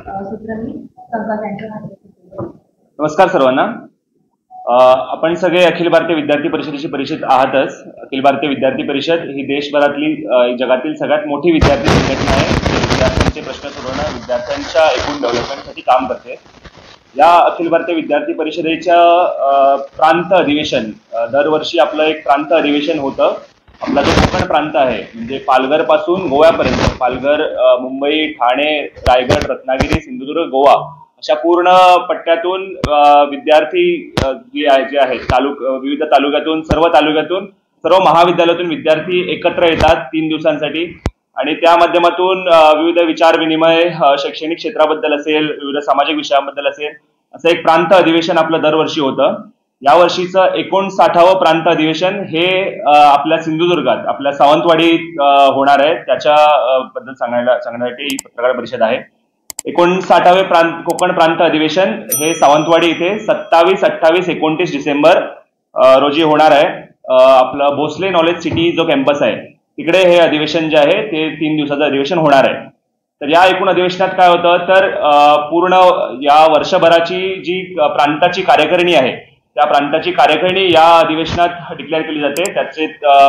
सूत्रांनी संघ यांच्या नमस्कार सर्वांना. आपण सगळे अखिल भारतीय विद्यार्थी परिषदेची परिषद आहातच. अखिल भारतीय विद्यार्थी परिषद ही देशभरातली जगातील सगळ्यात मोठी विद्यार्थी संघटना आहे. विद्यार्थ्यांचे प्रश्न सोडवणं, विद्यार्थ्यांच्या एकूण डेव्हलपमेंटसाठी काम करते. या अखिल भारतीय विद्यार्थी परिषदेच्या प्रांत अधिवेशन दरवर्षी आपलं एक प्रांत अधिवेशन होतं. आपला जो कोकण प्रांत आहे म्हणजे पालघर पासून गोव्यापर्यंत, पालघर, मुंबई, ठाणे, रायगड, रत्नागिरी, सिंधुदुर्ग, गोवा अशा पूर्ण पट्ट्यातून विद्यार्थी जे आहेत विविध तालुक्यातून, सर्व महाविद्यालयातून विद्यार्थी एकत्र येतात 3 दिवसांसाठी आणि त्या माध्यमातून विविध विचार विनिमय, शैक्षणिक क्षेत्राबद्दल असेल, विविध सामाजिक विषयांबद्दल असेल, असं एक प्रांत अधिवेशन आपलं दरवर्षी होतं. यावर्षीचं 59वं प्रांत अधिवेशन हे आपल्या सिंधुदुर्गात, आपल्या सावंतवाडीत होणार आहे. त्याच्याबद्दल सांगण्यासाठी ही पत्रकार परिषद आहे. 59वे कोकण प्रांत अधिवेशन हे सावंतवाडी इथे 27, 28, 29 डिसेंबर रोजी होणार आहे. आपलं भोसले नॉलेज सिटी जो कॅम्पस आहे तिकडे हे अधिवेशन जे आहे ते 3 दिवसाचं अधिवेशन होणार आहे. तर या एकूण अधिवेशनात काय होतं तर पूर्ण या वर्षभराची जी प्रांताची कार्यकारिणी आहे त्या प्रांताची कार्यकारिणी या अधिवेशनात डिक्लेअर केली जाते. त्याचे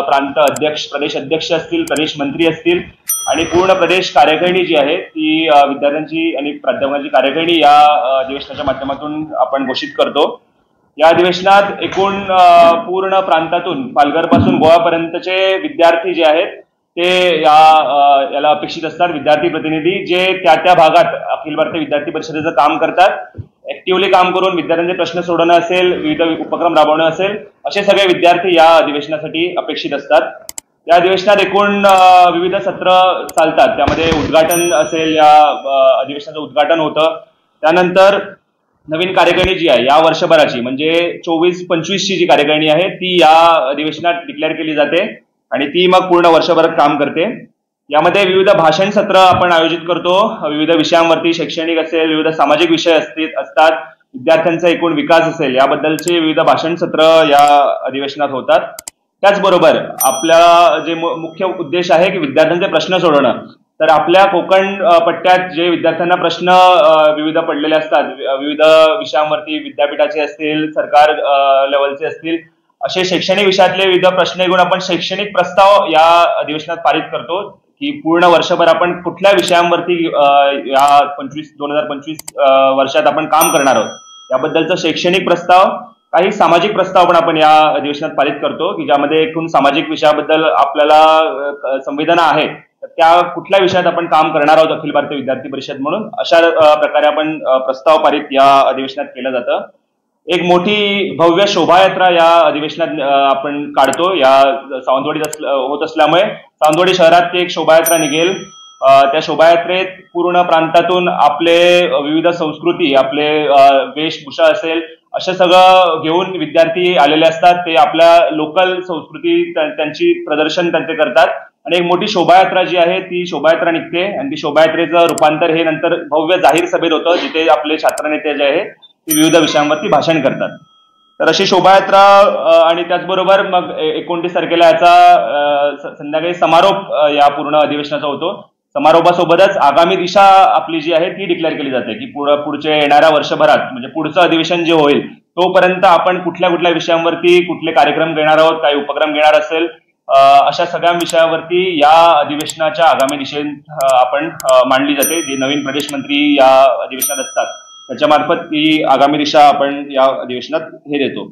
प्रांत अध्यक्ष, प्रदेश अध्यक्ष असतील, प्रदेश मंत्री असतील आणि पूर्ण प्रदेश कार्यकारिणी जी आहे ती विद्यार्थ्यांची आणि प्राध्यापकांची कार्यकारिणी या अधिवेशनाच्या माध्यमातून आपण घोषित करतो. या अधिवेशनात एकूण पूर्ण प्रांतातून पालघर पासून गोवापर्यंतचे विद्यार्थी जे आहेत ते याला अपेक्षित असतात. विद्यार्थी प्रतिनिधी जे त्या भागात अखिल भारतीय विद्यार्थी परिषदेचं काम करतात, ऍक्टिव्हली काम करून विद्यार्थ्यांचे प्रश्न सोडवणं असेल, विविध उपक्रम राबवणं असेल, असे सगळे विद्यार्थी या अधिवेशनासाठी अपेक्षित असतात. या अधिवेशनात एकूण विविध सत्र चालतात. त्यामध्ये उद्घाटन असेल, या अधिवेशनाचं उद्घाटन होतं. त्यानंतर नवीन कार्यकारिणी जी आहे या वर्षभराची म्हणजे 24-25ची जी कार्यकारिणी आहे ती या अधिवेशनात डिक्लेअर केली जाते आणि ती मग पूर्ण वर्षभरात काम करते. यामध्ये विविध भाषण सत्र आपण आयोजित करतो. विविध विषयांवरती, शैक्षणिक असेल, विविध सामाजिक विषय असतात, विद्यार्थ्यांचा एकूण विकास असेल याबद्दलचे विविध भाषण सत्र या अधिवेशनात होतात. त्याचबरोबर आपला जे मुख्य उद्देश आहे की विद्यार्थ्यांचे प्रश्न सोडवणं. तर आपल्या कोकण पट्ट्यात जे विद्यार्थ्यांना प्रश्न विविध पडलेले असतात, विविध विषयांवरती, विद्यापीठाचे असतील, सरकार लेवलचे असतील, असे शैक्षणिक विषयातले विविध प्रश्न घेऊन आपण शैक्षणिक प्रस्ताव या अधिवेशनात पारित करतो की पूर्ण वर्षभर आपण कुठल्या विषयांवरती या 2025 वर्षात आपण काम करणार आहोत याबद्दलचा शैक्षणिक प्रस्ताव, काही सामाजिक प्रस्ताव पण आपण या अधिवेशनात पारित करतो की ज्यामध्ये एकूण सामाजिक विषयाबद्दल आपल्याला संवेदना आहे तर त्या कुठल्या विषयात आपण काम करणार आहोत अखिल भारतीय विद्यार्थी परिषद म्हणून, अशा प्रकारे आपण प्रस्ताव पारित या अधिवेशनात केलं जातं. एक मोठी भव्य शोभायात्रा या अधिवेशनात आपण काढतो. या सावंतवाडीत होत असल्यामुळे सावंतवाडी शहरात एक शोभायात्रा निघेल. त्या शोभायात्रेत पूर्ण प्रांतातून आपले विविध संस्कृती, आपले वेशभूषा असेल, असं सगळं घेऊन विद्यार्थी आलेले असतात. ते आपल्या लोकल संस्कृती त्यांची प्रदर्शन त्यांचे करतात आणि एक मोठी शोभायात्रा जी आहे ती शोभायात्रा निघते आणि ती शोभायात्रेचं रूपांतर हे नंतर भव्य जाहीर सभेत होतं जिथे आपले छात्रनेते जे आहे ते विविध विषयांवरती भाषण करतात. तर अशी शोभायात्रा आणि त्याचबरोबर मग 29 तारखेला याचा संध्याकाळी समारोप या पूर्ण अधिवेशनाचा होतो. समारोपासोबतच आगामी दिशा आपली जी आहे ती डिक्लेअर केली जाते की पुढच्या येणाऱ्या वर्षभरात म्हणजे पुढचं अधिवेशन जे होईल तोपर्यंत आपण कुठल्या विषयांवरती कुठले कार्यक्रम घेणार आहोत, काही उपक्रम घेणार असेल, अशा सगळ्या विषयावरती या अधिवेशनाच्या आगामी दिशेत आपण मांडली जाते. जे नवीन प्रदेश मंत्री या अधिवेशनात असतात त्याच्यामार्फत ही आगामी दिशा आपण या अधिवेशनात हे देतो.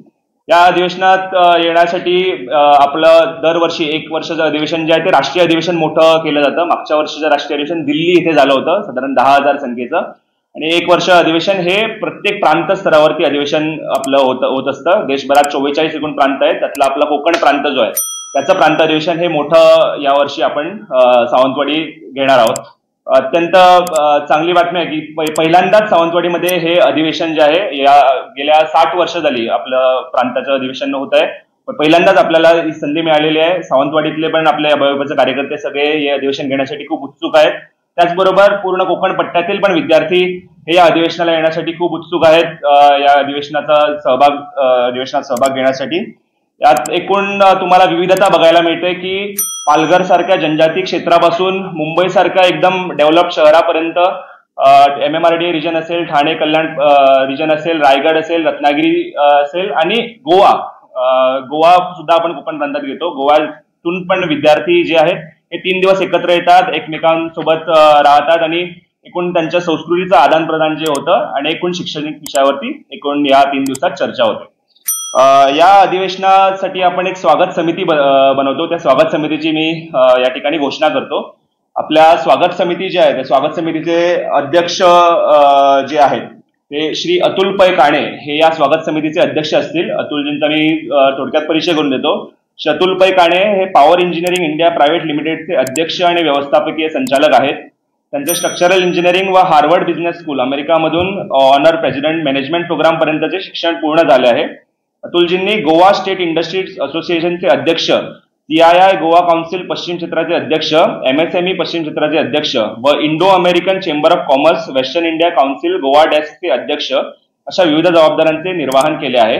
या अधिवेशनात येण्यासाठी आपलं दरवर्षी 1 वर्षाचं अधिवेशन जे आहे ते राष्ट्रीय अधिवेशन मोठं केलं जातं. मागच्या वर्षीचं राष्ट्रीय अधिवेशन दिल्ली इथे झालं होतं साधारण 10,000 संख्येचं आणि 1 वर्ष अधिवेशन हे प्रत्येक प्रांत स्तरावरती अधिवेशन आपलं होत असतं. देशभरात 44 एकूण प्रांत आहेत, त्यातला आपला कोकण प्रांत जो आहे त्याचं प्रांत अधिवेशन हे मोठं यावर्षी आपण सावंतवाडी घेणार आहोत. अत्यंत चांगली बातमी आहे की पहिल्यांदाच सावंतवाडीमध्ये हे अधिवेशन जे आहे या गेल्या 60 वर्ष झाली आपलं प्रांताचं अधिवेशन होत आहे. पहिल्यांदाच आपल्याला ही संधी मिळालेली आहे. सावंतवाडीतले पण आपले अभयभाचे कार्यकर्ते सगळे हे अधिवेशन घेण्यासाठी खूप उत्सुक आहेत. त्याचबरोबर पूर्ण कोकण पट्ट्यातील पण विद्यार्थी हे या अधिवेशनाला येण्यासाठी खूप उत्सुक आहेत या अधिवेशनात सहभाग घेण्यासाठी. यात एकूण तुम्हाला विविधता बघायला मिळते की पालघर सारख्या जनजाती क्षेत्रापासून मुंबई सारख्या एकदम डेव्हलप शहरापर्यंत MMRDA रिजन असेल, ठाणे कल्याण रिजन असेल, रायगड असेल, रत्नागिरी असेल आणि गोवा सुद्धा आपण कोकण प्रांतात घेतो. गोव्यातून पण विद्यार्थी जे आहेत हे 3 दिवस एकत्र येतात, एकमेकांसोबत राहतात आणि एकूण त्यांच्या संस्कृतीचं आदान प्रदान जे होतं आणि एकूण शैक्षणिक विषयावरती एकूण या 3 दिवसात चर्चा होते. या अधिवेशनासाठी आपण एक स्वागत समिती बनवतो. त्या स्वागत समितीची मी या ठिकाणी घोषणा करतो. आपल्या स्वागत समिती जे आहे त्या स्वागत समितीचे अध्यक्ष जे आहेत ते श्री अतुल पै काणे हे या स्वागत समितीचे अध्यक्ष असतील. अतुलजींचा मी थोडक्यात परिचय करून देतो. श्री अतुल पै काणे हे पॉवर इंजिनिअरिंग इंडिया प्रायव्हेट लिमिटेडचे अध्यक्ष आणि व्यवस्थापकीय संचालक आहेत. त्यांचे स्ट्रक्चरल इंजिनिअरिंग व हार्वर्ड बिझनेस स्कूल अमेरिकामधून ऑनर प्रेसिडेंट मॅनेजमेंट प्रोग्राम पर्यंतचे शिक्षण पूर्ण झाले आहे. अतुलजींनी गोवा स्टेट इंडस्ट्रीज असोसिएशनचे अध्यक्ष, CII गोवा काउन्सिल पश्चिम क्षेत्राचे अध्यक्ष, MSME पश्चिम क्षेत्राचे अध्यक्ष व Indo American chamber of commerce western India council Goa डेस्कचे अध्यक्ष अशा विविध जबाबदाऱ्यांचे निर्वहन केले आहे.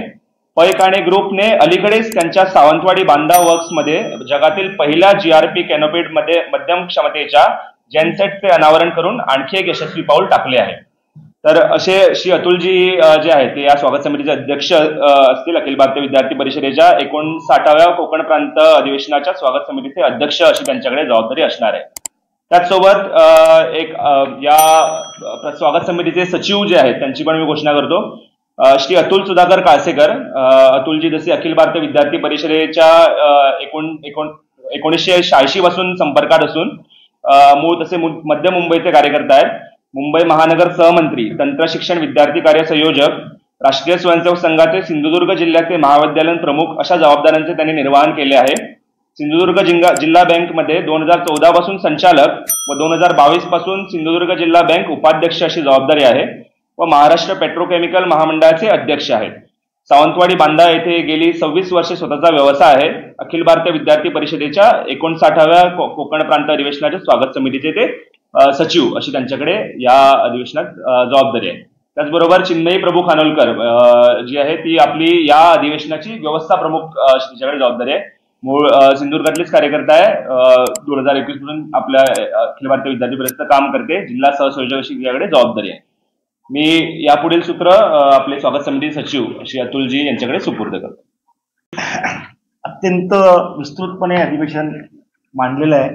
पै काणे ग्रुपने अलीकडेच त्यांच्या सावंतवाडी बांधा वर्क्समध्ये जगातील पहिल्या GRP कॅनोपिड मध्ये मध्यम क्षमतेच्या जेनसेटचे अनावरण करून आणखी एक यशस्वी पाऊल टाकले आहे. तर असे श्री अतुलजी जे आहेत ते या स्वागत समितीचे अध्यक्ष असतील. अखिल भारतीय विद्यार्थी परिषदेच्या 59व्या कोकण प्रांत अधिवेशनाच्या स्वागत समितीचे अध्यक्ष अशी त्यांच्याकडे जबाबदारी असणार आहे. त्याचसोबत एक या स्वागत समितीचे सचिव जे आहेत त्यांची पण मी घोषणा करतो. श्री अतुल सुधाकर काळसेकर. अतुलजी जसे अखिल भारतीय विद्यार्थी परिषदेच्या 1986 पासून संपर्कात असून मूळ तसे मध्य मुंबईचे कार्यकर्ते आहेत. मुंबई महानगर सहमंत्री, तंत्र शिक्षण विद्यार्थी कार्य संयोजक, राष्ट्रीय स्वयंसेवक संघाचे सिंधुदुर्ग जिल्ह्याचे महाविद्यालयीन प्रमुख अशा जबाबदाऱ्यांचे त्यांनी निर्वहन केले आहे. सिंधुदुर्ग जिल्हा बँकमध्ये 2014 पासून संचालक व 2022 पासून सिंधुदुर्ग जिल्हा बँक उपाध्यक्ष अशी जबाबदारी आहे व महाराष्ट्र पेट्रोकेमिकल महामंडळाचे अध्यक्ष आहेत. सावंतवाडी बांधा येथे गेली 26 वर्षे स्वतःचा व्यवसाय आहे. अखिल भारतीय विद्यार्थी परिषदेच्या 59व्या कोकण प्रांत अधिवेशनाच्या स्वागत समितीचे ते सचिव अशी त्यांच्याकडे या अधिवेशनात जबाबदारी आहे. त्याचबरोबर चिन्मयी प्रभू खानोलकर जी आहे ती आपली या अधिवेशनाची व्यवस्था प्रमुख तिच्याकडे जबाबदारी आहे. मूळ सिंधुदुर्गातलीच कार्यकर्ता आहे. 2021 पासून आपल्या अखिल भारतीय विद्यार्थी परिषदेचं काम करते. जिल्हा सहसंयोजक अशी तिच्याकडे जबाबदारी आहे. मी यापुढील सूत्र आपले स्वागत समिती सचिव श्री अतुलजी यांच्याकडे सुपूर्द करतो. अत्यंत विस्तृतपणे अधिवेशन मांडलेलं आहे.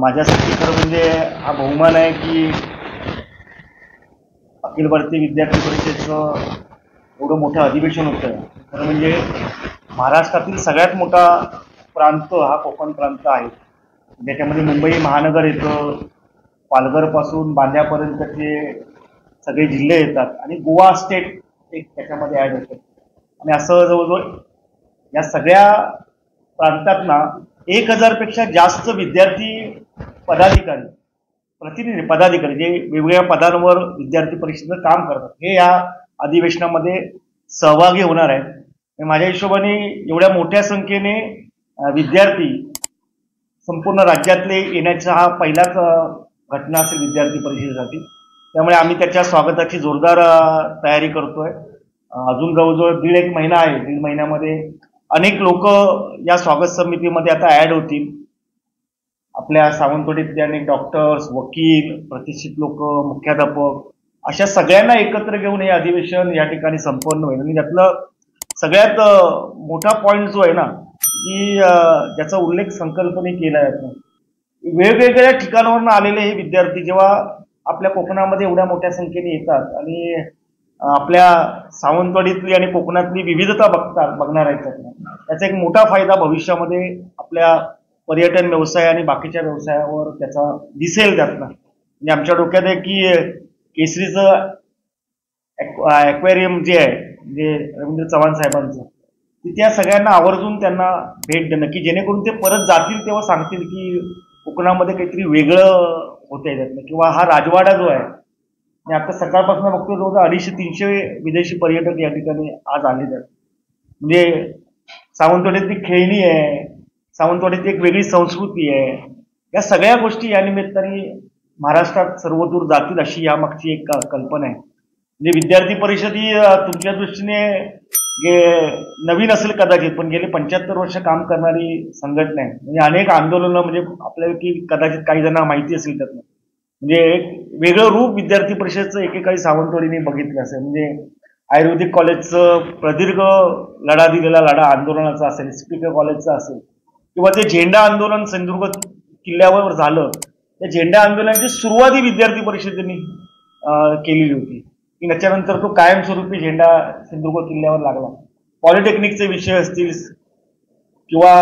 माझ्यासाठी खरं म्हणजे हा बहुमान आहे की अखिल भारतीय विद्यार्थी परिषदेचं एवढं मोठं अधिवेशन होतं. खरं म्हणजे महाराष्ट्रातील सगळ्यात मोठा प्रांत हा कोकण प्रांत आहे. ज्याच्यामध्ये मुंबई महानगर येतं, पालघरपासून बांद्यापर्यंतचे सगळे जिल्हे येतात आणि गोवा स्टेट एक त्याच्यामध्ये ॲड होतं. आणि असं जवळजवळ या सगळ्या प्रांतातना 1000 पेक्षा जास्त विद्यार्थी पदाधिकारी, प्रतिनिधी पदाधिकारी जे वेगवेगळ्या पदांवर विद्यार्थी परिषदेचं काम करतात हे या अधिवेशनामध्ये सहभागी होणार आहेत. माझ्या हिशोबाने एवढ्या मोठ्या संख्येने विद्यार्थी संपूर्ण राज्यातले येण्याचा हा पहिलाच घटना असेल विद्यार्थी परिषदेसाठी. त्यामुळे आम्ही त्याच्या स्वागताची जोरदार तयारी करतोय. अजून जवळजवळ 1.5 महिना आहे. 1.5 महिन्यामध्ये अनेक लोक या स्वागत समितीमध्ये आता ऍड होतील. आपल्या सावंतवाडीतले अनेक डॉक्टर्स, वकील, प्रतिष्ठित लोक, मुख्याध्यापक अशा सगळ्यांना एकत्र घेऊन हे अधिवेशन या ठिकाणी संपन्न होईल. आणि त्यातलं सगळ्यात मोठा पॉईंट जो आहे ना की ज्याचा उल्लेख संकल्पने केला आहे, वेगवेगळ्या ठिकाणावरून आलेले हे विद्यार्थी जेव्हा आपल्या कोकणामध्ये एवढ्या मोठ्या संख्येने येतात आणि आपल्या सावंतवाडीतली आणि कोकणातली विविधता बघणार आहेत, त्याचा एक मोठा फायदा भविष्यामध्ये आपल्या पर्यटन व्यवसाय आणि बाकीच्या व्यवसायावर त्याचा दिसेल. त्यातनं म्हणजे आमच्या डोक्यात आहे की केसरीचं ॲक्वेरियम जे आहे म्हणजे रवींद्र चव्हाण साहेबांचं, की त्या सगळ्यांना आवर्जून त्यांना भेट देणं की जेणेकरून ते परत जातील तेव्हा सांगतील की कोकणामध्ये काहीतरी वेगळं होतंय त्यातनं. किंवा हा राजवाडा जो आहे, मी आता सकाळपासून बघतो जवळजवळ 250-300 विदेशी पर्यटक या ठिकाणी आज आलेले आहेत. म्हणजे सावंतवाडीतली खेळणी आहे, सावंतवाडीतली एक वेगळी संस्कृती आहे. या सगळ्या गोष्टी या निमित्ताने महाराष्ट्रात सर्वदूर जातील अशी यामागची एक कल्पना आहे. म्हणजे विद्यार्थी परिषद ही तुमच्या दृष्टीने नवीन असेल कदाचित, पण गेले 75 वर्ष काम करणारी संघटना आहे. म्हणजे अनेक आंदोलनं, म्हणजे आपल्यापैकी कदाचित काही जणांना माहिती असेल त्यातनं म्हणजे एक वेगळं रूप विद्यार्थी परिषदेचं एकेकाळी सावंतवाडीने बघितलं असेल. म्हणजे आयुर्वेदिक कॉलेजचं प्रदीर्घ लढा दिलेला लढा आंदोलनाचा असेल, स्पीकर कॉलेजचा असेल, किंवा ते झेंडा आंदोलन सिंधुदुर्ग किल्ल्यावर झालं, त्या झेंडा आंदोलनाची सुरुवाती विद्यार्थी परिषदेने केलेली होती. की त्याच्यानंतर तो कायमस्वरूपी झेंडा सिंधुदुर्ग किल्ल्यावर लागला. पॉलिटेक्निकचे विषय असतील किंवा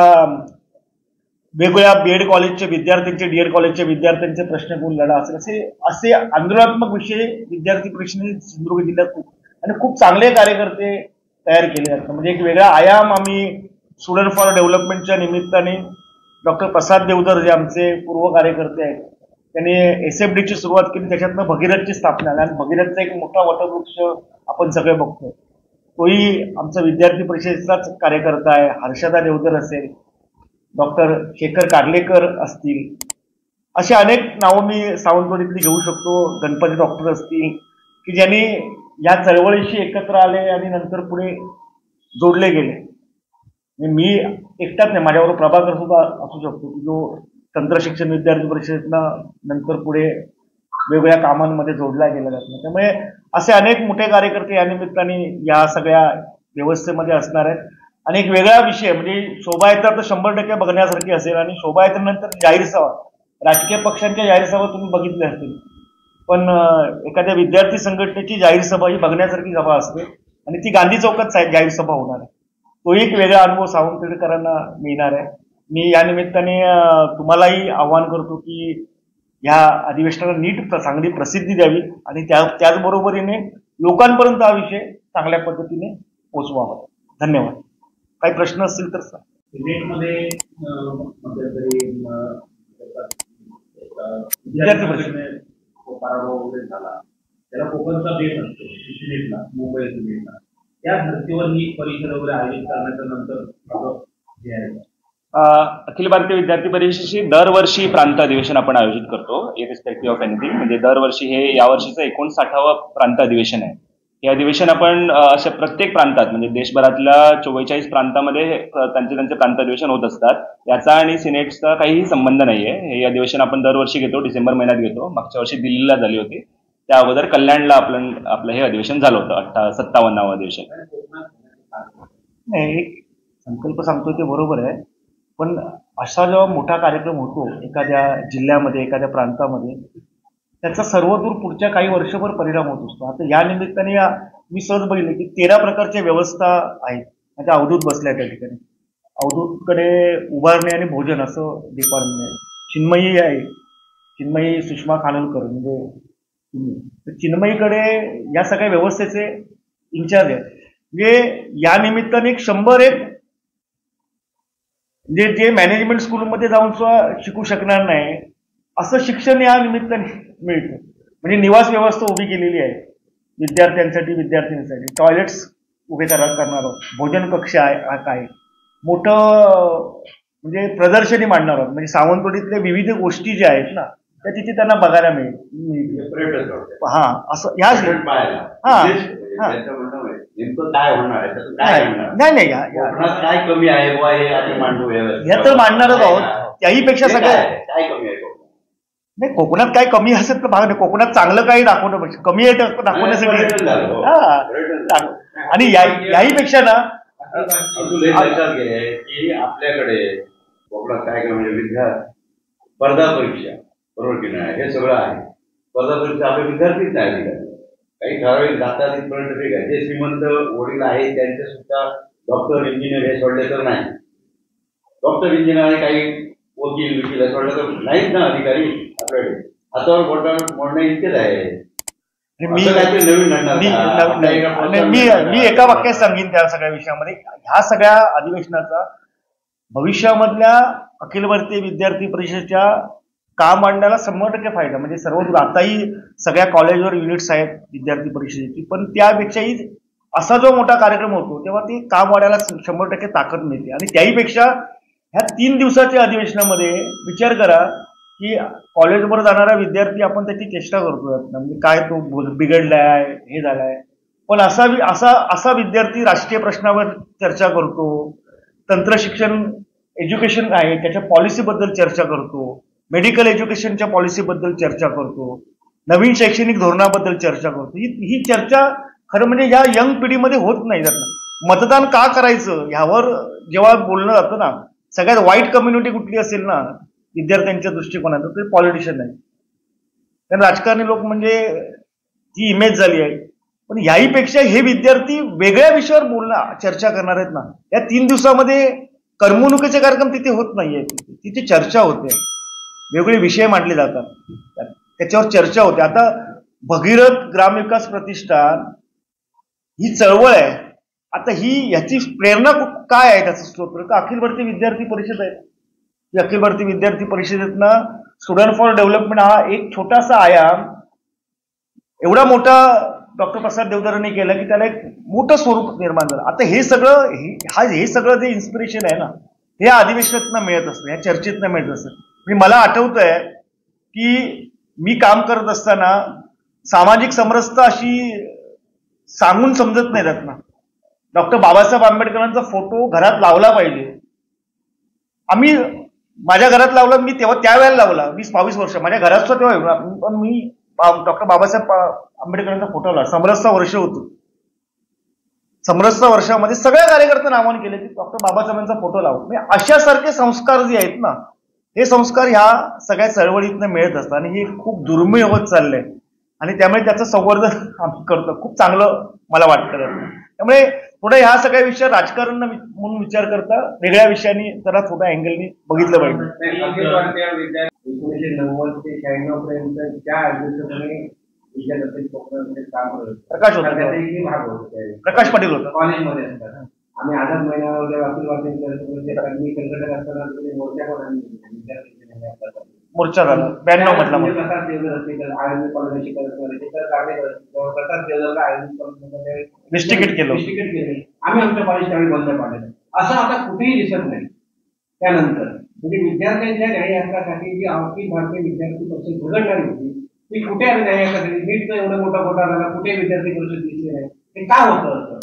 वेगवेगळ्या बीएड कॉलेजचे विद्यार्थ्यांचे, डीएड कॉलेजच्या विद्यार्थ्यांचे प्रश्न घेऊन लढा असेल, असे आंदोलनात्मक विषय विद्यार्थी परिषदेने सिंधुदुर्ग जिल्ह्यात खूप चांगले कार्यकर्ते तयार केले जातात. म्हणजे एक वेगळा आयाम आम्ही स्टुडंट फॉर डेव्हलपमेंटच्या निमित्ताने डॉक्टर प्रसाद देवधर जे आमचे पूर्व कार्यकर्ते आहेत त्यांनी SFDची सुरुवात केली. त्याच्यातनं भगीरथची स्थापना झाली आणि भगीरथचा एक मोठा वटवृक्ष आपण सगळे बघतोय. तोही आमचा विद्यार्थी परिषदेचाच कार्यकर्ता आहे. हर्षदा देवधर असेल, डॉक्टर शेखर कार्लेकर असतील, असे अनेक नावं मी सावंतवाडीतली घेऊ शकतो. गणपती डॉक्टर असतील की ज्यांनी या चळवळीशी एकत्र आले आणि नंतर पुढे जोडले गेले. मी एकटाच नाही, माझ्याबरोबर प्रभाकर सुद्धा असू शकतो की जो तंत्रशिक्षण विद्यार्थी परिषदेना नंतर पुढे वेगवेगळ्या कामांमध्ये जोडला गेला जातो. त्यामुळे असे अनेक मोठे कार्यकर्ते या निमित्ताने या सगळ्या व्यवस्थेमध्ये असणार आहेत. आणि एक वेगळा विषय म्हणजे शोभायात्रा तर 100% बघण्यासारखी असेल आणि शोभायात्रेनंतर जाहीर सभा, राजकीय पक्षांच्या जाहीर सभा तुम्ही बघितल्या असतील, पण एखाद्या विद्यार्थी संघटनेची जाहीर सभा ही बघण्यासारखी सभा असते आणि ती गांधी चौकात जाहीर सभा होणार आहे. तो एक वेगळा अनुभव सावंतवाडीकरांना मिळणार आहे. मी या निमित्ताने तुम्हालाही आवाहन करतो की या अधिवेशनाला नीट चांगली प्रसिद्धी द्यावी आणि त्याचबरोबरीने लोकांपर्यंत हा विषय चांगल्या पद्धतीने पोचवावा. धन्यवाद. काही प्रश्न असतील तर सांग. सिनेटमध्ये विद्यार्थी परिषद पराभव वगैरे झाला, त्याला कोकणचा बेट असतो सिनेटला, मुंबई सिनेटला, त्या धर्तीवर ही परिषद वगैरे आयोजित करण्याच्या नंतर अखिल भारतीय विद्यार्थी परिषदेची दरवर्षी प्रांत अधिवेशन आपण आयोजित करतो, इरिस्पेक्टिव्ह ऑफ एनिथिंग. म्हणजे दरवर्षी हे यावर्षीचं 59वं प्रांत अधिवेशन आहे. हे अधिवेशन आपण अशा प्रत्येक प्रांतात म्हणजे देशभरातल्या 44 प्रांतामध्ये त्यांचे प्रांत अधिवेशन होत असतात. याचा आणि सिनेटचा काहीही संबंध नाहीये. हे अधिवेशन आपण दरवर्षी घेतो, डिसेंबर महिन्यात घेतो. मागच्या वर्षी दिल्लीला झाली होती, त्या अगोदर कल्याणला आपलं हे अधिवेशन झालं होतं, 57वं अधिवेशन. नाही, संकल्प सांगतोय ते बरोबर आहे, पण असा जेव्हा मोठा कार्यक्रम होतो एखाद्या जिल्ह्यामध्ये, एखाद्या प्रांतामध्ये, त्याचा सर्वदूर पुढच्या काही वर्षभर परिणाम होत असतो. आता या निमित्ताने मी सहज बघितलं की 13 प्रकारच्या व्यवस्था आहेत. म्हणजे अवधूत बसल्या त्या ठिकाणी. अवधूतकडे उभारणे आणि भोजन असं डिपार्टमेंट आहे. चिन्मयी आहे, चिन्मयी सुषमा खानोलकर, म्हणजे चिन्मयीकडे या सगळ्या व्यवस्थेचे इन्चार्ज आहे. म्हणजे या निमित्ताने 100 म्हणजे जे मॅनेजमेंट स्कूलमध्ये जाऊन सुद्धा शिकू शकणार नाही असं शिक्षण या निमित्ताने मिळतं. म्हणजे निवास व्यवस्था उभी केलेली आहे विद्यार्थ्यांसाठी, विद्यार्थिनींसाठी. टॉयलेट्स उभे करणार आहोत, भोजन कक्ष आहे, काय मोठं म्हणजे प्रदर्शनी मांडणार आहोत. म्हणजे सावंतवाडीतल्या विविध गोष्टी ज्या आहेत ना त्या तिथे त्यांना बघायला मिळेल. हा, असं या काय होणार नाही काय कमी आहे मांडू या तर मांडणारच आहोत. त्याहीपेक्षा सगळ्या काय कमी आहे नाही, कोकणात काय कमी असेल तर भाग नाही. कोकणात चांगलं काही दाखवणं पाहिजे, कमी आहे दाखवण्यासाठी. आणि याहीपेक्षा ना लक्षात घे की आपल्याकडे कोकणात काय म्हणजे स्पर्धा परीक्षा, बरोबर की नाही, हे सगळं आहे. स्पर्धा परीक्षा आपले विद्यार्थीच नाही ठिकाणी, काही ठराविक जातात तिथपर्यंत ठीक आहे. जे श्रीमंत वडील आहेत त्यांचे सुद्धा डॉक्टर, इंजिनियर हे सोडले तर नाही. डॉक्टर, इंजिनियर काही वकील विकील हे सोडले तर नाहीत ना अधिकारी आपल्याकडे. हातावर बोटावर मोडणं इतकेच आहे. मी एका वाक्यात सांगेन त्या सगळ्या विषयामध्ये. ह्या सगळ्या अधिवेशनाचा भविष्यामधल्या अखिल भारतीय विद्यार्थी परिषदेच्या काम मांडण्याला 100% फायदा. म्हणजे सर्व आताही सगळ्या कॉलेजवर युनिट्स आहेत विद्यार्थी परिषदेची, पण त्यापेक्षाही असा जो मोठा कार्यक्रम होतो तेव्हा ती काम वाढायला 100% ताकद मिळते. आणि त्याहीपेक्षा ह्या 3 दिवसाच्या अधिवेशनामध्ये विचार करा की कॉलेजवर जाणारा विद्यार्थी आपण त्याची चेष्टा करतोय, म्हणजे काय तो बिघडलाय, हे झालाय, पण असा विद्यार्थी राष्ट्रीय प्रश्नावर चर्चा करतो, तंत्रशिक्षण एज्युकेशन आहे त्याच्या पॉलिसीबद्दल चर्चा करतो, मेडिकल एज्युकेशनच्या पॉलिसीबद्दल चर्चा करतो, नवीन शैक्षणिक धोरणाबद्दल चर्चा करतो. ही चर्चा खरं म्हणजे या यंग पिढीमध्ये होत नाही. मतदान का करायचं ह्यावर जेव्हा बोलणं जातं ना, सगळ्यात वाईट कम्युनिटी कुठली असेल ना विद्यार्थ्यांच्या दृष्टिकोनातून ते पॉलिटिशियन आहे. कारण राजकारणी लोक म्हणजे ती इमेज झाली आहे. पण याहीपेक्षा हे विद्यार्थी वेगळ्या विषयावर बोलणं चर्चा करणार आहेत ना. या 3 दिवसामध्ये करमणुकीचे कार्यक्रम तिथे होत नाहीये. तिथे चर्चा होते, वेगवेगळे विषय मांडले जातात, त्याच्यावर चर्चा होते. आता भगीरथ ग्रामविकास प्रतिष्ठान ही चळवळ आहे. आता ह्याची प्रेरणा काय आहे, त्याचं स्त्रोत तर अखिल भारतीय विद्यार्थी परिषद आहे. ही अखिल भारतीय विद्यार्थी परिषदेतनं स्टुडंट फॉर डेव्हलपमेंट हा एक छोटासा आयाम एवढा मोठा डॉक्टर प्रसाद देवधरांनी केला की त्याला एक मोठं स्वरूप निर्माण झालं. आता हे सगळं जे इन्स्पिरेशन आहे ना, हे अधिवेशनातनं मिळत असतं, या चर्चेतनं मिळत असतं. मला आठवत आहे की मी काम करत असताना सामाजिक समरसता अशी सांगून समजत नाही त्यात ना. डॉक्टर बाबासाहेब आंबेडकरांचा फोटो घरात लावला पाहिजे. आम्ही माझ्या घरात लावला, मी त्यावेळेला लावला 20-22 वर्ष माझ्या घरात सुद्धा तेव्हा, पण मी डॉक्टर बाबासाहेब आंबेडकरांचा फोटो लावला. समरसता वर्ष होतं. समरसता वर्षामध्ये सगळ्या कार्यकर्ते नावाने केले की डॉक्टर बाबासाहेबांचा फोटो लावला. म्हणजे अशासारखे संस्कार जे आहेत ना, हे संस्कार ह्या सगळ्या चळवळीतनं मिळत असतात आणि हे खूप दुर्मिळ होत चाललंय. आणि त्यामुळे त्याचं संवर्धन आम्ही करतो. खूप चांगलं मला वाटतं. त्यामुळे थोडं ह्या सगळ्या विषय राजकारण म्हणून विचार करता वेगळ्या विषयांनी जरा थोड्या अँगलनी बघितलं पाहिजे. 1990 ते 96 पर्यंत ज्या अध्यक्षपणे विद्यार्थी कोकणामध्ये काम करत प्रकाश होता, भाग होते, प्रकाश पाटील होता कॉलेजमध्ये असतात. आम्ही आझाद महिन्यामध्ये अखिल भारतीय संघटक असताना मोर्चा पण आम्ही मोर्चा झाला 92 मधला. प्रसाद देवधर असतील, आर्मी कॉलेज शिकत प्रसाद देवधरला आर्मी डिस्ट्रिक्ट केलं. आम्ही आमच्या कॉलेज त्यावेळी बंद पाडलं. असं आता कुठेही दिसत नाही. त्यानंतर म्हणजे विद्यार्थ्यांच्या न्याय हक्कासाठी जी अखिल भारतीय विद्यार्थी परिषद घडणारी होती ती कुठे आली न्याय हक्कासाठी? नीटचा एवढा मोठा घोटाळा झाला, कुठे विद्यार्थी परिषद दिसली नाही. हे का होतं असं?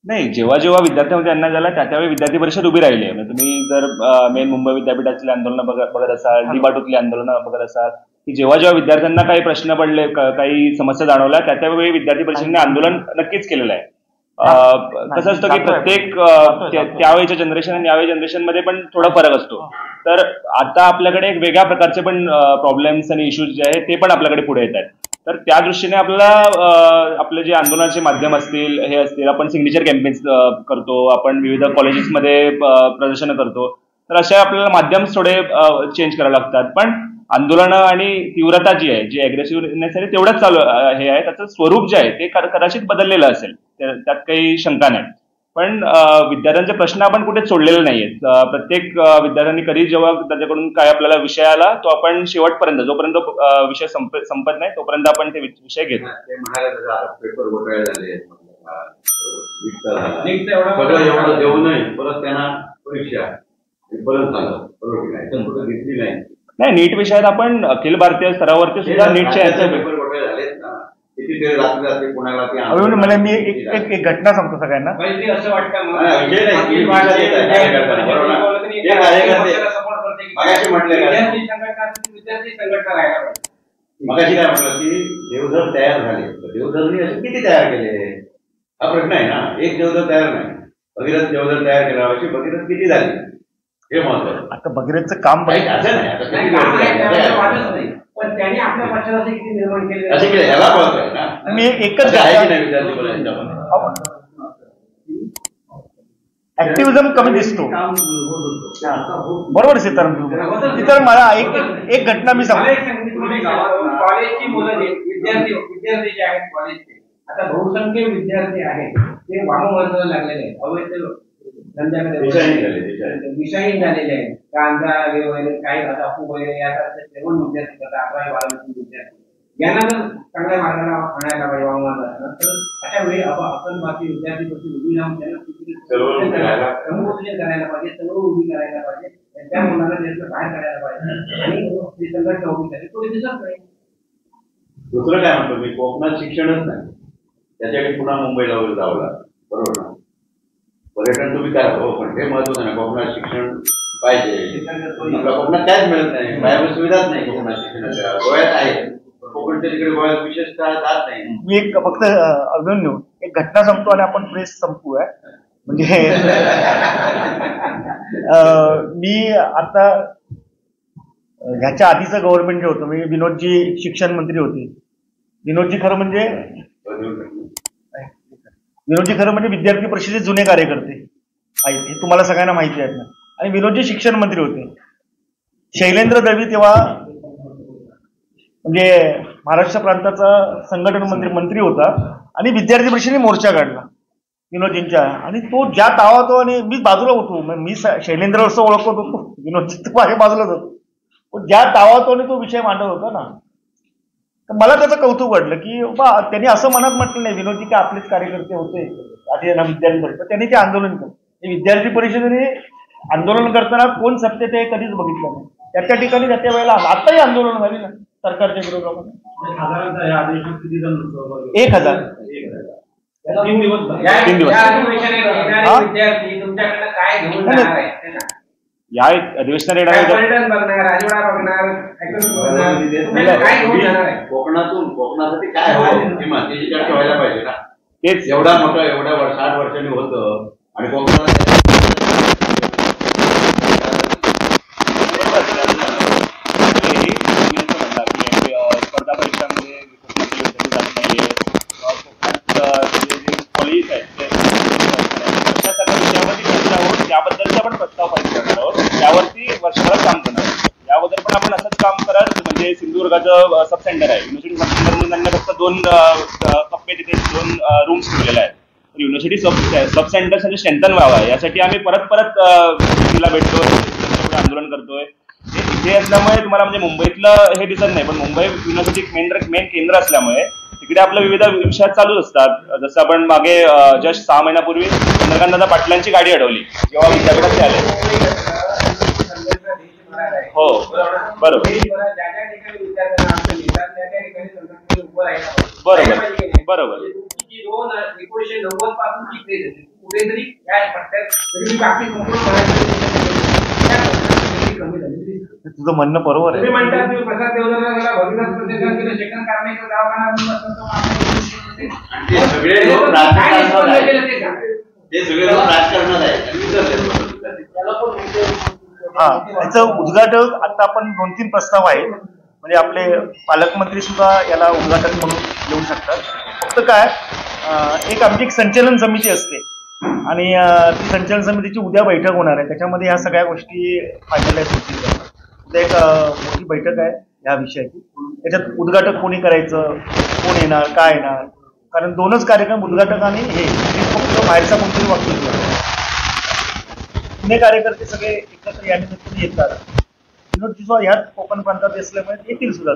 नाही, जेव्हा जेव्हा विद्यार्थ्यांमध्ये अन्याय झाला त्यावेळी विद्यार्थी परिषद उभी राहिली आहे. तुम्ही जर मेन मुंबई विद्यापीठातली आंदोलनं बघत असाल, डीबाटूतली आंदोलनं बघत असाल की जेव्हा जेव्हा विद्यार्थ्यांना काही प्रश्न पडले, काही समस्या जाणवल्या, त्यावेळी विद्यार्थी परिषदेने आंदोलन नक्कीच केलेलं आहे. कसं असतं की प्रत्येक त्यावेळेच्या जनरेशन आणि यावेळी जनरेशन मध्ये पण थोडा फरक असतो. तर आता आपल्याकडे एक वेगळ्या प्रकारचे पण प्रॉब्लेम्स आणि इश्यूज जे आहेत ते पण आपल्याकडे पुढे येत आहेत. तर त्या दृष्टीने आपल्याला आपले जे आंदोलनाचे माध्यम असतील, हे असतील, आपण सिग्नेचर कॅम्पेन्स करतो, आपण विविध कॉलेजेसमध्ये प्रदर्शनं करतो. तर अशा आपल्याला माध्यम थोडे चेंज करावे लागतात. पण आंदोलनं आणि तीव्रता जी आहे, जी अग्रेसिव्हनेस आहे तेवढंच चालू हे आहे. त्याचं स्वरूप जे आहे ते कदाचित बदललेलं असेल, त्यात काही शंका नाही. पण विद्यार्थ्यांचे प्रश्न आपण कुठेच सोडलेले नाहीयेत. प्रत्येक विद्यार्थ्यांनी कधी जेव्हा त्याच्याकडून काय आपल्याला विषय आला तो आपण शेवटपर्यंत, जोपर्यंत विषय संपत नाही तोपर्यंत आपण ते विषय घेतो. पेपर घोटाळे झाले, एवढं देऊ नये, परत त्यांना परीक्षा परत झालं, बरोबर घेतली नाही. नाही, नीट विषयात आपण अखिल भारतीय स्तरावरती सुद्धा नीटच्या पेपर घोटाळे झालेत ना. म्हणजे मी एक घटना सांगतो सगळ्यांना. असं वाटतं विद्यार्थी संघटना राहायला पाहिजे. मगाशी काय म्हटलं की देवधर तयार झाले, देवधरनी असे किती तयार केले हा प्रश्न आहे ना. एक देवधर तयार नाही, भगीरथ देवधर तयार केला, अशी भगीरथ किती झाली हे महत्वाचं. आता भगीरथचं काम असं नाही, पण त्यांनी आपल्या पक्षाला किती निर्माण केले असे केले ह्याला कळतोय ना. मी एकच ऍक्टिव्हिजम कमी दिसतो, बरोबर सीताराम. मला एक घटना मी सांगतो. कॉलेजची मुलं विद्यार्थी जे आहेत कॉलेजचे, आता बहुसंख्य विद्यार्थी आहेत ते वाहन लागलेले आहेत, अवैध धंद्याकडे विषयहीन झालेले आहेत. गांजा वगैरे, काही अफू वगैरे यासारखे सेवन विद्यार्थी करतात, 11वी-12वी विद्यार्थी. यांना जर चांगल्या मार्गाला आणायला पाहिजे वाहन, तर अशा वेळी आपण बाकी विद्यार्थी उभी राहून त्यांना समुपदेशन करायला पाहिजे, सर्व उभी करायला पाहिजे, त्या मुलांना त्याचं बाहेर काढायला पाहिजे आणि संघटना उभी करायची. तो दिसत नाही. दुसरं काय म्हणतो मी, कोकणात शिक्षणच नाही, त्याच्याकडे पुन्हा मुंबईला वगैरे जावं लागतं, बरोबर ना. पर्यटन तुम्ही करा हो, पण हे महत्वाचं नाही. कोकणात शिक्षण पाहिजे. आपल्या कोकणात काहीच मिळत नाही, पायाभूत सुविधाच नाही कोकणात शिक्षणाच्या. गोव्यात आहे, कोकणच्या तिकडे गोव्यात विशेषतः जात नाही. मी एक फक्त अभिमन्यू एक घटना सांगतो आणि आपण प्रेस संपवूया. म्हणजे मी आता ह्याच्या आधीचं गव्हर्नमेंट जे होतं म्हणजे विनोदजी शिक्षण मंत्री होते. विनोदजी खरं म्हणजे विद्यार्थी परिषदेचे जुने कार्यकर्ते आहेत, हे तुम्हाला सगळ्यांना माहिती आहे ना. आणि विनोदजी शिक्षण मंत्री होते. शैलेंद्र दळवी तेव्हा म्हणजे महाराष्ट्र प्रांताचा संघटन मंत्री होता आणि विद्यार्थी परिषदेने मोर्चा काढला विनोदजींच्या. आणि तो ज्या तावातो आणि मी बाजूला होतो, मी शैलेंद्र असं ओळखत होतो, विनोदजी माझ्या बाजूलाच होतो. पण ज्या तावातोने तो विषय मांडत होता ना, तर मला त्याचं कौतुक वाटलं की त्यांनी असं मनात म्हटलं नाही विनोदजी की आपलेच कार्यकर्ते होते आधी यांना विद्यार्थी परिषद, त्यांनी ते आंदोलन केलं. विद्यार्थी परिषदेने आंदोलन करताना कोण सत्य ते कधीच बघितलं नाही. त्या ठिकाणी त्या वेळेला आताही आंदोलन झाली ना सरकारच्या विरोधामध्ये. 1000 3 दिवस. विद्यार्थी तुमच्याकडे काय घेऊन जाणार आहे? या अधिवेशनात येणारे पर्यटन बघणार, राजवाडा बघणार, काय घेऊन जाणार आहे? कोकणासाठी काय हवं किंवा त्याची चर्चा व्हायला पाहिजे ना. तेच एवढा मोठा 60 वर्षांनी होतं आणि कोकणात स्पर्धा परीक्षांमध्ये पोलीस आहेत अशा सगळ्या विषयावरती चर्चा होऊन त्याबद्दलचा पण प्रस्ताव पाहिजे करणार आहोत. त्यावरती वर्षभरात काम करणार आहोत. याबद्दल पण आपण असंच काम कराल. म्हणजे सिंधुदुर्गाचं सब सेंटर आहे, युनिव्हर्सिटी सब सेंटर म्हणून त्यांना फक्त 2 कप्पे तिथे 2 रूम्स ठेवलेले आहेत. तर युनिव्हर्सिटी सब सेंटरसाठी स्ट्रेंथन व्हावा यासाठी आम्ही परत तिला भेटतोय, आंदोलन करतोय. हे इथे असल्यामुळे तुम्हाला म्हणजे मुंबईतलं हे दिसत नाही, पण मुंबई युनिव्हर्सिटी मेन केंद्र असल्यामुळे तिकडे आपल्या विविध विषयात चालूच असतात. जसं आपण मागे जस्ट 6 महिन्यापूर्वी चंद्रकांतदादा पाटलांची गाडी अडवली जेव्हा विद्यापीठात ते आले. हो बरोबर बरोबर. 1990 पासून कुठेतरी तुझं म्हणणं बरोबर आहे. प्रसाद सगळे लोक राजकारणात आहेत. हा, याचं उद्घाटक आता आपण 2-3 प्रस्ताव आहेत. म्हणजे आपले पालकमंत्री सुद्धा याला उद्घाटक म्हणून येऊ शकतात. फक्त काय एक आमची एक संचलन समिती असते आणि ती संचलन समितीची उद्या बैठक होणार आहे. त्याच्यामध्ये ह्या सगळ्या गोष्टी फायनलाइज होतील. उद्या एक मोठी बैठक आहे ह्या विषयाची. त्याच्यात उद्घाटक कोणी करायचं, कोण येणार, काय येणार, कारण 2च कार्यक्रम उद्घाटक आणि हे फक्त बाहेरचा कोणतरी वक्तव्य. पुणे कार्यकर्ते सगळे एकत्र या निमित्ताने येतात. विनोदजी ह्याच कोकण प्रांतात असल्यामुळे येतील सुद्धा.